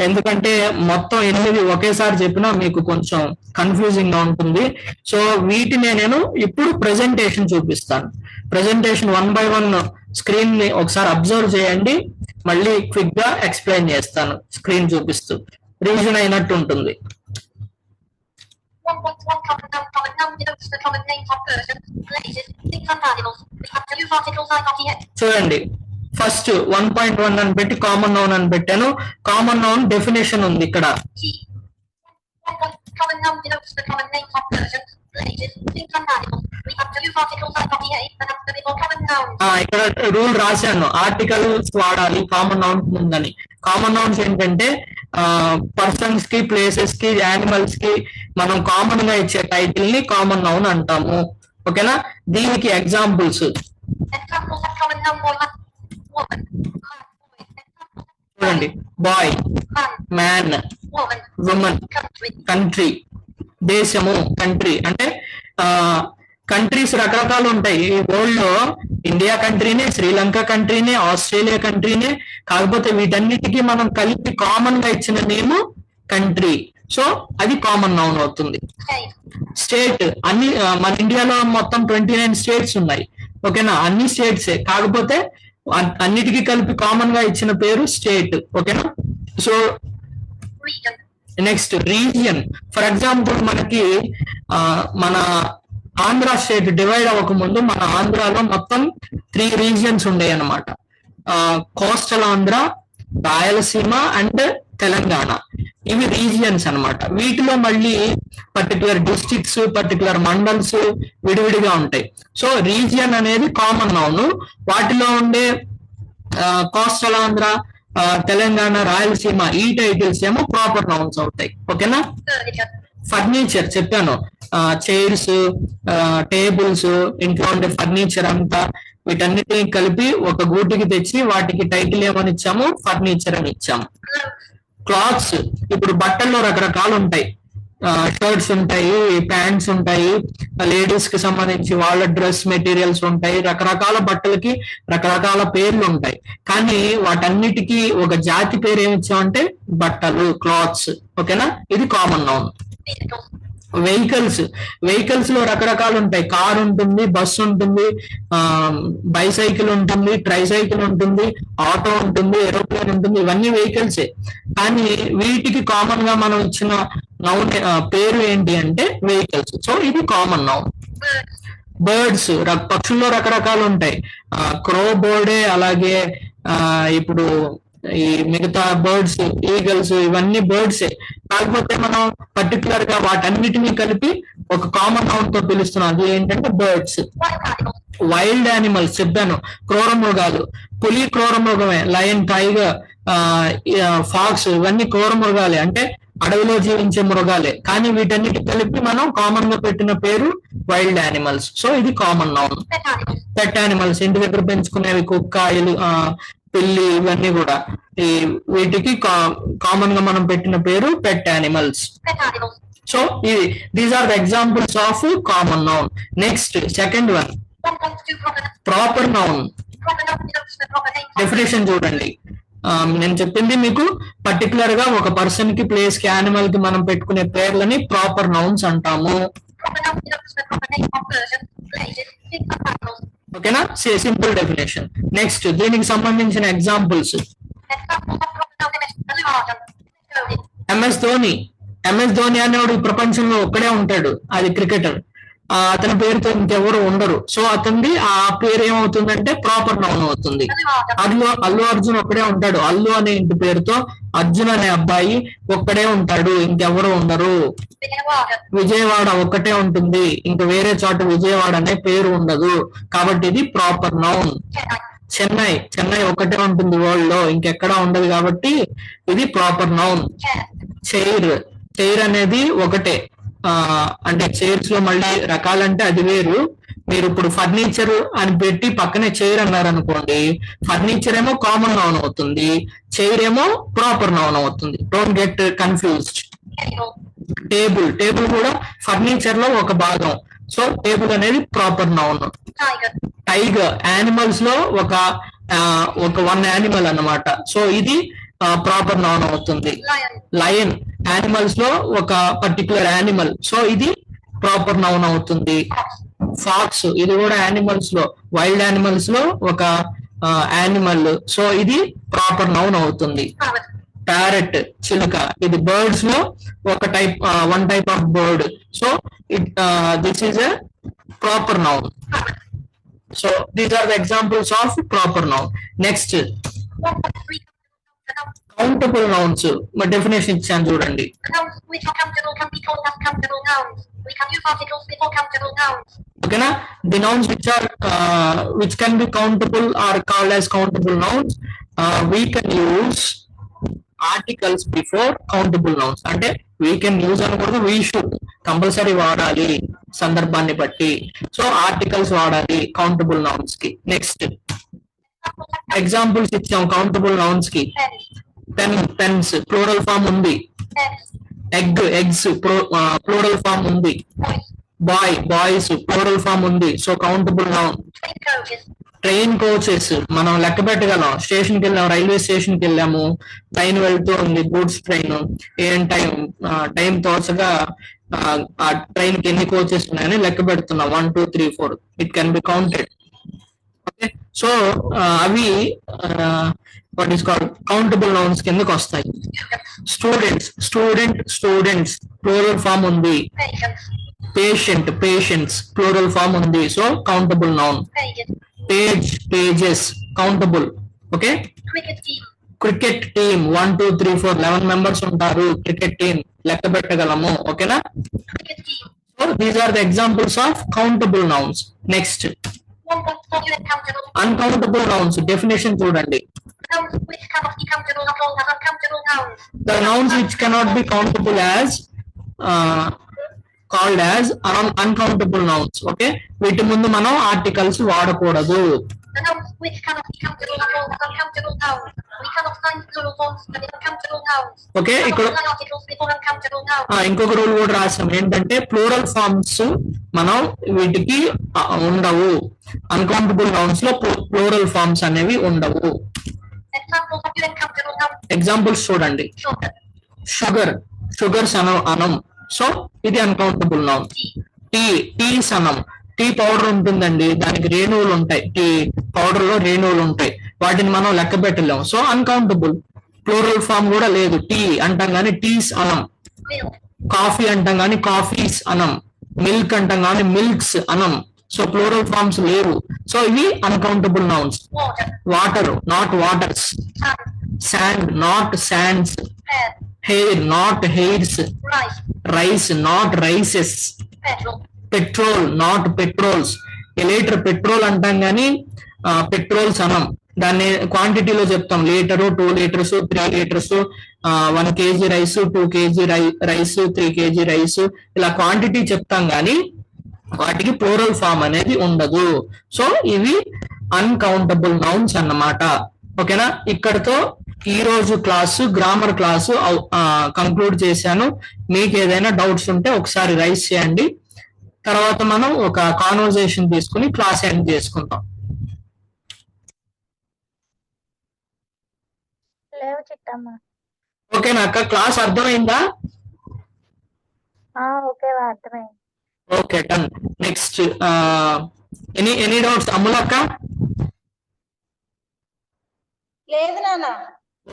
ఎందుకంటే మొత్తం 8 ఒకేసారి చెప్పినా మీకు కొంచెం కన్ఫ్యూజింగ్ గా ఉంటుంది. సో వీటిని నేను ఇప్పుడు ప్రెజెంటేషన్ చూపిస్తాను. ప్రెజెంటేషన్ 1 by 1 స్క్రీన్ ని ఒకసారి అబ్జర్వ్ చేయండి, మళ్ళీ క్విక్ గా ఎక్స్ప్లెయిన్ చేస్తాను స్క్రీన్ చూపిస్తూ. రివిజన్ అయినట్టు ఉంటుంది. చూడండి, ఫస్ట్ 1.1 అని పెట్టి కామన్ నౌన్ అని పెట్టాను. కామన్ నౌన్ డెఫినేషన్ ఉంది ఇక్కడ. ఇక్కడ రూల్ రాశాను, ఆర్టికల్స్ వాడాలి కామన్ నౌన్ ముందని. కామన్ నౌన్స్ ఏంటంటే పర్సన్స్ కి, ప్లేసెస్ కి, యానిమల్స్ కి మనం కామన్ గా ఇచ్చే టైటిల్ ని కామన్ నౌన్ అంటాము. ఓకేనా? దీనికి ఎగ్జాంపుల్స్ చూడండి. బాయ్, మ్యాన్, ఉమెన్, కంట్రీ, దేశము. కంట్రీ అంటే కంట్రీస్ రకరకాలు ఉంటాయి ఈ వరల్డ్ లో. ఇండియా కంట్రీనే, శ్రీలంక కంట్రీనే, ఆస్ట్రేలియా కంట్రీనే, కాకపోతే వీటన్నిటికీ మనం కలిపి కామన్ గా ఇచ్చిన నేమ్ కంట్రీ. సో అది కామన్ నౌన్ అవుతుంది. స్టేట్, అన్ని మన ఇండియాలో మొత్తం 29 స్టేట్స్ ఉన్నాయి. ఓకేనా? అన్ని స్టేట్సే, కాకపోతే అన్నిటికీ కలిపి కామన్ గా ఇచ్చిన పేరు స్టేట్. ఓకేనా? So next region. For example మనకి మన ఆంధ్ర స్టేట్ డివైడ్ అవ్వకముందు మన ఆంధ్రాలో మొత్తం 3 రీజియన్స్ ఉండేవి అనమాట. Coastal Andhra, Rayalaseema and Telangana. ఇవి రీజియన్స్ అన్నమాట. వీటిలో మళ్ళీ పర్టికులర్ డిస్ట్రిక్ట్స్, పర్టికులర్ మండల్స్ విడివిడిగా ఉంటాయి. సో రీజియన్ అనేది కామన్ నౌన్. వాటిలో ఉండే కోస్టల్ ఆంధ్ర, తెలంగాణ, రాయలసీమ ఈ టైటిల్స్ ఏమో ప్రాపర్ నౌన్స్ అవుతాయి. ఓకేనా? ఫర్నిచర్ చెప్పాను, చైర్స్, టేబుల్స్, ఇంట్లో ఉండే ఫర్నిచర్ అంతా, వీటన్నిటిని కలిపి ఒక గూటికి తెచ్చి వాటికి టైటిల్ ఏమని ఇచ్చాము? ఫర్నిచర్ అని ఇచ్చాము. క్లాత్స్, ఇప్పుడు బట్టల్లో రకరకాలు ఉంటాయి. షర్ట్స్ ఉంటాయి, ప్యాంట్స్ ఉంటాయి, లేడీస్ కి సంబంధించి వాళ్ళ డ్రెస్ మెటీరియల్స్ ఉంటాయి, రకరకాల బట్టలకి రకరకాల పేర్లు ఉంటాయి. కానీ వాటన్నిటికీ ఒక జాతి పేరు ఏమి ఇచ్చామంటే బట్టలు, క్లాత్స్. ఓకేనా, ఇది కామన్ నౌన్. వెహికల్స్ లో రకరకాలు ఉంటాయి. కార్ ఉంటుంది, బస్ ఉంటుంది, బైసైకిల్ ఉంటుంది, ట్రైసైకిల్ ఉంటుంది, ఆటో ఉంటుంది, ఏరోప్లేన్ ఉంటుంది. ఇవన్నీ వెహికల్సే. కానీ వీటికి కామన్ గా మనం ఇచ్చిన నౌన్ పేరు ఏంటి అంటే వెహికల్స్. సో ఇది కామన్ నౌన్. బర్డ్స్, పక్షుల్లో రకరకాలు ఉంటాయి. క్రో బర్డే, అలాగే ఇప్పుడు ఈ మిగతా బర్డ్స్, ఈగల్స్, ఇవన్నీ బర్డ్సే. కాకపోతే మనం పర్టికులర్ గా వాటన్నిటిని కలిపి ఒక కామన్ నౌన్ తో పిలుస్తున్నాం. అది ఏంటంటే బర్డ్స్. వైల్డ్ యానిమల్స్ చెప్పాను, క్రూర మృగాలు. పులి క్రూర మృగమే, లయన్, టైగర్, ఫాక్స్, ఇవన్నీ క్రూర మృగాలే, అంటే అడవిలో జీవించే మృగాలే. కానీ వీటన్నిటి కలిపి మనం కామన్ గా పెట్టిన పేరు వైల్డ్ యానిమల్స్. సో ఇది కామన్ నౌన్. పెట్ యానిమల్స్, ఇంటి దగ్గర పెంచుకునేవి, కుక్క, పిల్లి, ఇవన్నీ కూడా వీటికి కామన్ గా మనం పెట్టిన పేరు పెట్ యానిమల్స్. సో ఇది these are the examples of common noun. Next second one, proper noun. Definition చూడండి. నేను చెప్పింది మీకు పర్టికులర్ గా ఒక పర్సన్ కి, ప్లేస్ కి, యానిమల్ కి మనం పెట్టుకునే పేర్లని ప్రాపర్ నౌన్స్ అంటాము. ఓకేనా, సింపుల్ డెఫినేషన్. నెక్స్ట్ దీనికి సంబంధించిన examples. MS Dhoni. MS Dhoni అనేవాడు ఈ ప్రపంచంలో ఒక్కడే ఉంటాడు, అది క్రికెటర్. అతని పేరుతో ఇంకెవరు ఉండరు. సో అతనిది ఆ పేరు ఏమవుతుందంటే ప్రాపర్ నౌన్ అవుతుంది. అల్లు అర్జున్ ఒక్కడే ఉంటాడు. అల్లు అనే ఇంటి పేరుతో అర్జున్ అనే అబ్బాయి ఒక్కడే ఉంటాడు, ఇంకెవరు ఉండరు. విజయవాడ ఒక్కటే ఉంటుంది, ఇంక వేరే చోట విజయవాడ అనే పేరు ఉండదు. కాబట్టి ఇది ప్రాపర్ నౌన్. చెన్నై ఒక్కటే ఉంటుంది వరల్డ్ లో, ఇంకెక్కడా ఉండదు. కాబట్టి ఇది ప్రాపర్ నౌన్. చైర్ అనేది ఒకటే. అంటే చైర్స్ లో మళ్ళీ రకాలంటే అది వేరు. మీరు ఇప్పుడు ఫర్నిచర్ అని పెట్టి పక్కనే చైర్ అన్నారు అనుకోండి, ఫర్నిచర్ ఏమో కామన్ నౌన్ అవుతుంది, చైర్ ఏమో ప్రాపర్ నౌన్ అవుతుంది. Don't get confused. టేబుల్ కూడా ఫర్నిచర్ లో ఒక భాగం. సో టేబుల్ అనేది ప్రాపర్ నౌన్. టైగర్ యానిమల్స్ లో ఒక వన్ యానిమల్ అన్నమాట. సో ఇది ప్రాపర్ నౌన్ అవుతుంది. లయన్ యానిమల్స్ లో ఒక పర్టికులర్ యానిమల్. సో ఇది ప్రాపర్ నౌన్ అవుతుంది. ఫాక్స్ ఇది కూడా యానిమల్స్ లో, వైల్డ్ యానిమల్స్ లో ఒక యానిమల్. సో ఇది ప్రాపర్ నౌన్ అవుతుంది. ప్యారెట్ చిలుక, ఇది బర్డ్స్ లో ఒక one type of bird. So this is a proper noun. So these are the examples of proper noun. Next countable nouns. Definition ఇచ్చాను చూడండి. ఓకేనా, the nouns which can be countable are called as countable nouns. We can use articles before countable nouns. అంటే we can use అనకూడదు, we should కంపల్సరీ వాడాలి సందర్భాన్ని బట్టి. సో ఆర్టికల్స్ వాడాలి కౌంటబుల్ నౌన్స్ కి. నెక్స్ట్ ఎగ్జాంపుల్స్ ఇచ్చాం కౌంటబుల్ నౌన్స్ కి. పెన్స్ ప్లూరల్ ఫామ్ ఉంది. ఎగ్స్ ప్లూరల్ ఫామ్ ఉంది. బాయ్స్ ప్లూరల్ ఫామ్ ఉంది. So countable noun. Train coaches మనం లెక్క పెట్టగలం. స్టేషన్ కి వెళ్ళాము, రైల్వే స్టేషన్ కి వెళ్ళాము, ట్రైన్ వెళ్తూ ఉంది, గూడ్స్ ట్రైన్. ఏం టైం తోచగా ఆ ట్రైన్ కి ఎన్ని కోచెస్ ఉన్నాయని లెక్క పెడుతున్నాం. 1 2 3 4. It can be counted. Okay, so అవి what is called countable nouns కిందకి వస్తాయి. స్టూడెంట్స్ ప్లూరల్ ఫామ్ ఉంది. పేషెంట్స్ ప్లూరల్ ఫామ్ ఉంది. So countable noun. Pages countable. Okay, cricket team 1 2 3 4 11 members ఉంటారు. క్రికెట్ టీమ్ లెక్క పెట్టగలము. ఓకేనా, so these are the examples of countable nouns. Next uncountable nouns. Definition చూడండి. The nouns which cannot be countable as called as uncountable nouns. Okay, వీటి ముందు మనం ఆర్టికల్స్ వాడకూడదు. The nouns which cannot be countable are called uncountable nouns. We cannot find plural forms for the uncountable nouns. Okay, ఇక్కడ Cannot find articles before uncountable nouns. ఇంకొక రూల్ కూడా రాసాం ఏంటంటే ప్లూరల్ ఫార్మ్స్ మనం వీటికి ఉండవు. అన్కౌంటబుల్ నౌన్స్ లో ప్లూరల్ ఫార్మ్స్ అనేవి ఉండవు. Examples of the uncountable nouns. Examples చూడండి. Sugar, షుగర్, షుగర్స్ అనం, సో ఇది అన్కౌంటబుల్ నౌన్. టీ, టీస్ అనం. టీ పౌడర్ ఉంటుందండి, దానికి రేణువులు ఉంటాయి, టీ పౌడర్ లో రేణువులు ఉంటాయి, వాటిని మనం లెక్క పెట్టలేము, సో అన్కౌంటబుల్. ప్లూరల్ ఫామ్ కూడా లేదు. టీ అంటాం కానీ టీస్ అనం. milk, కాఫీ అంటాం కానీ కాఫీస్ అనం. మిల్క్ అంటాం కానీ మిల్క్స్ అనం. సో ప్లూరల్ ఫార్మ్స్ లేవు. సో ఇవి uncountable nouns. water, water, not waters. sand, sand, not sands. hair, hair, not hairs. rice, rice, not rises. petrol, petrol, not petrols. Litre petrol అంటాం కానీ పెట్రోల్స్ అనం. దాన్ని క్వాంటిటీలో చెప్తాం, litre, 2 litres, 3 litres, 1 kg rice, 2 kg rice, 3 kg rice, ఇలా క్వాంటిటీ చెప్తాం కానీ వాటికి ప్లూరల్ ఫామ్ అనేది ఉండదు. సో ఇవి అన్కౌంటబుల్ నౌన్స్ అన్నమాట. ఓకేనా, ఇక్కడతో ఈ రోజు క్లాసు, గ్రామర్ క్లాసు కంక్లూడ్ చేశాను. మీకు ఏదైనా డౌట్స్ ఉంటే ఒకసారి రైజ్ చేయండి, తర్వాత మనం ఒక కాన్వర్సేషన్ తీసుకుని క్లాస్ ఎండ్ చేసుకుంటాం. లేవు చిట్టమ్మ. ఓకేనా అక్క, క్లాస్ అర్థమైందా? ఓకే అర్థమైంది. Okay, done. Next any doubts అమ్ములక్క? లేదు నాన్న.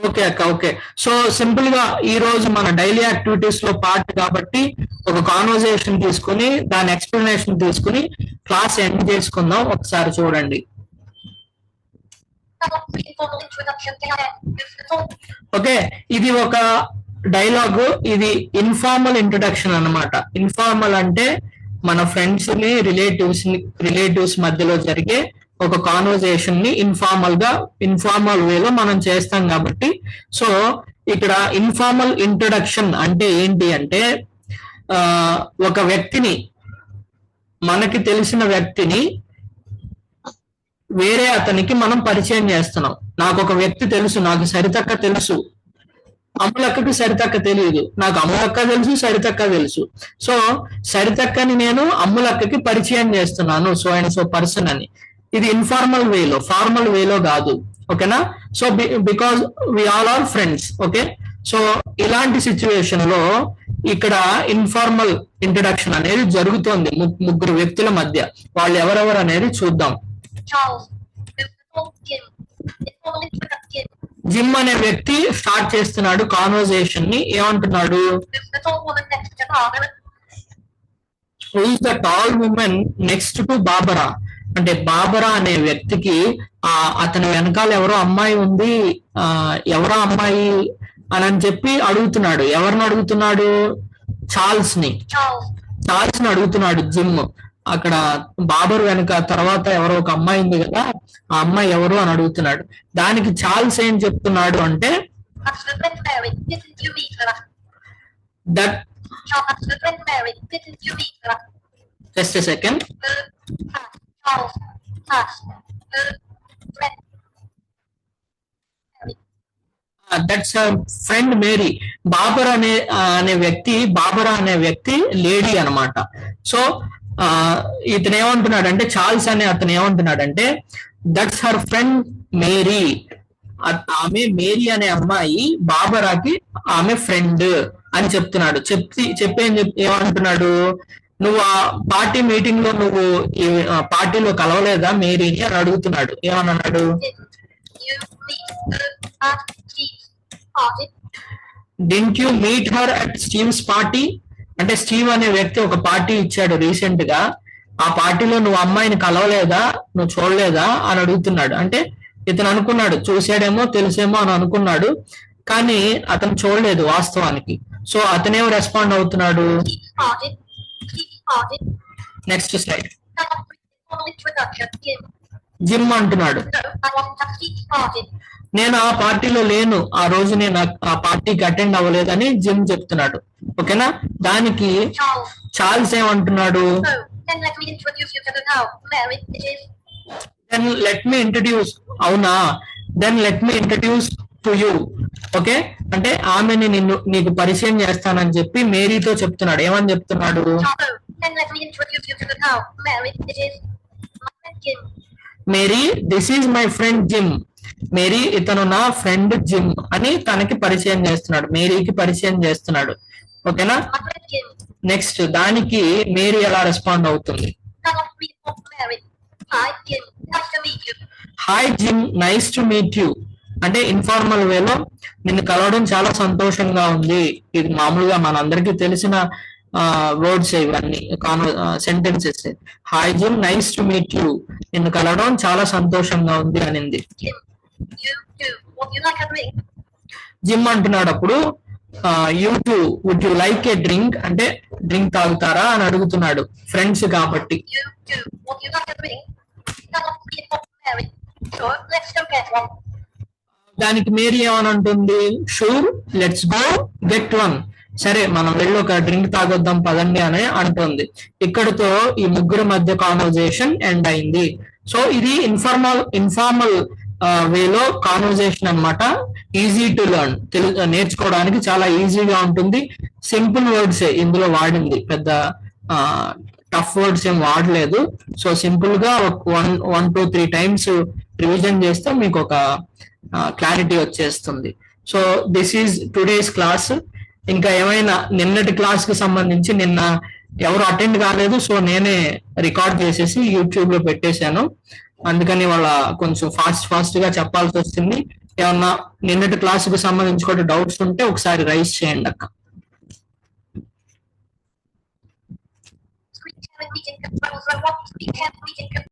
ఓకే అక్క, ఓకే. సో సింపుల్ గా ఈ రోజు మన డైలీ యాక్టివిటీస్ లో పార్ట్ కాబట్టి ఒక కాన్వర్సేషన్ తీసుకుని దాని ఎక్స్ప్లెనేషన్ తీసుకుని క్లాస్ ఎండ్ చేసుకుందాం. ఒకసారి చూడండి. informal introduction to hair. Okay, ఇది ఒక డైలాగ్. ఇది ఇన్ఫార్మల్ ఇంట్రడక్షన్ అన్నమాట. ఇన్ఫార్మల్ అంటే మన ఫ్రెండ్స్ ని, రిలేటివ్స్ మధ్యలో జరిగే ఒక కాన్వర్సేషన్ ని ఇన్ఫార్మల్ వేలో మనం చేస్తాం కాబట్టి. సో ఇక్కడ ఇన్ఫార్మల్ ఇంట్రడక్షన్ అంటే ఏంటి అంటే ఒక వ్యక్తిని, మనకి తెలిసిన వ్యక్తిని వేరే అతనికి మనం పరిచయం చేస్తున్నాం. నాకు ఒక వ్యక్తి తెలుసు, నాకు సరితక్క తెలుసు, అమ్ములక్కకి సరితక్క తెలియదు, నాకు అమ్ములక్క తెలుసు, సరితక్క తెలుసు. సో సరితక్కని నేను అమ్ములక్కకి పరిచయం చేస్తున్నాను, సో అండ్ సో పర్సన్ అని. ఇది ఇన్ఫార్మల్ వేలో, ఫార్మల్ వేలో కాదు. ఓకేనా, so because we all are friends. Okay, so ఇలాంటి సిచ్యువేషన్ లో ఇక్కడ ఇన్ఫార్మల్ ఇంట్రడక్షన్ అనేది జరుగుతోంది ముగ్గురు వ్యక్తుల మధ్య. వాళ్ళు ఎవరెవరు అనేది చూద్దాం. Charles, Jim, informal introduction. Gym అనే వ్యక్తి స్టార్ట్ చేస్తున్నాడు కాన్వర్సేషన్ ని. ఏమంటున్నాడు? The tall woman next to Barbara. Who is the tall woman next to Barbara? అంటే బాబరా అనే వ్యక్తికి అతని వెనకాల ఎవరో అమ్మాయి ఉంది, ఎవరో అమ్మాయి అని చెప్పి అడుగుతున్నాడు. ఎవరిని అడుగుతున్నాడు? చార్ల్స్ ని అడుగుతున్నాడు జిమ్. అక్కడ బాబర్ వెనక తర్వాత ఎవరో ఒక అమ్మాయి ఉంది కదా, ఆ అమ్మాయి ఎవరు అని అడుగుతున్నాడు. దానికి చార్ల్స్ ఏం చెప్తున్నాడు అంటే that just a second, that's friend Mary. Barbara అనే వ్యక్తి లేడీ అన్నమాట. సో ఇతను ఏమంటున్నాడు అంటే, చార్ల్స్ అనే అతను ఏమంటున్నాడంటే దట్స్ హర్ ఫ్రెండ్ మేరీ. ఆమె మేరీ అనే అమ్మాయి బాబరాకి ఆమె ఫ్రెండ్ అని చెప్తున్నాడు. ఏమంటున్నాడు, నువ్వు ఆ పార్టీ మీటింగ్ లో నువ్వు పార్టీలో కలవలేదా మేరీని అని అడుగుతున్నాడు. ఏమన్నాడు? Didn't you meet her at Steve's party? అంటే స్టీవ్ అనే వ్యక్తి ఒక పార్టీ ఇచ్చాడు రీసెంట్ గా, ఆ పార్టీలో నువ్వు అమ్మాయిని కలవలేదా, నువ్వు చూడలేదా అని అడుగుతున్నాడు. అంటే ఇతను అనుకున్నాడు, చూసాడేమో తెలుసేమో అని అనుకున్నాడు, కానీ అతను చూడలేదు వాస్తవానికి. సో అతనేం రెస్పాండ్ అవుతున్నాడు? Next slide. జిమ్ అంటున్నాడు, నేను ఆ పార్టీలో లేను, ఆ రోజు నేను ఆ పార్టీకి అటెండ్ అవ్వలేదని జిమ్ చెప్తున్నాడు. ఓకేనా, దానికి చార్ల్స్ ఏమంటున్నాడు? దెన్ లెట్ మీ ఇంట్రడ్యూస్, అవునా, then let me introduce to you. Okay, అంటే ఆమెని నీకు పరిచయం చేస్తానని చెప్పి మేరీతో చెప్తున్నాడు. ఏమని చెప్తున్నాడు? Charlo, then let me introduce you to the cow. Mary, this is my friend Jim. Mary, this is my friend Jim. Mary, ఇతను నా ఫ్రెండ్ జిమ్ అని తనకి పరిచయం చేస్తున్నాడు, మేరీకి పరిచయం చేస్తున్నాడు. ఓకేనా? My friend Jim. నెక్స్ట్ దానికి మేరీ ఎలా రెస్పాండ్ అవుతుంది? Come on, meet up, Mary. Hi, Jim. Nice to meet you. Hi gym, nice to meet you. అంటే ఇన్ఫార్మల్ వేలో నిన్ను కలవడం చాలా సంతోషంగా ఉంది. ఇది మామూలుగా మనందరికీ తెలిసిన వర్డ్స్ ఇవన్నీ, sentences. Hi gym, nice to meet you. నిన్ను కలవడం చాలా సంతోషంగా ఉంది అనింది. Jim, you too. Would you like a drink? Jim అంటున్నాడు అప్పుడు you too would you like a drink, అంటే డ్రింక్ తాగుతారా అని అడుగుతున్నాడు, ఫ్రెండ్స్ కాబట్టి. You too. Would you like a drink? Come on, meet up, Mary. Sure, let's go get one. దానికి మేరీ ఏమని అంటుంది? Sure, let's go get one. సరే, మనం వెళ్ళి ఒక డ్రింక్ తాగొద్దాం పదండి అని అంటుంది. ఇక్కడితో ఈ ముగ్గురు మధ్య కాన్వర్జేషన్ ఎండ్ అయింది. సో ఇది ఇన్ఫార్మల్ వేలో కాన్వర్జేషన్ అన్నమాట. ఈజీ టు లెర్న్, నేర్చుకోవడానికి చాలా ఈజీగా ఉంటుంది. సింపుల్ వర్డ్స్ ఇందులో వాడింది, పెద్ద టఫ్ వర్డ్స్ ఏం వాడలేదు. సో సింపుల్ గా 1, 2, 3 టైమ్స్ రివిజన్ చేస్తే మీకు ఒక క్లారిటీ వచ్చేస్తుంది. So this is today's class. ఇంకా ఏమైనా నిన్నటి క్లాస్ కి సంబంధించి నిన్న ఎవరు అటెండ్ కాలేదు, సో నేనే రికార్డ్ చేసేసి యూట్యూబ్ లో పెట్టేశాను. అందుకని వాళ్ళ కొంచెం ఫాస్ట్ గా చెప్పాల్సి వస్తుంది. ఏమన్నా నిన్నటి క్లాస్ కు సంబంధించి కూడా డౌట్స్ ఉంటే ఒకసారి రైజ్ చేయండి అక్క. Screen sharing meeting controls. I want to speak meeting controls.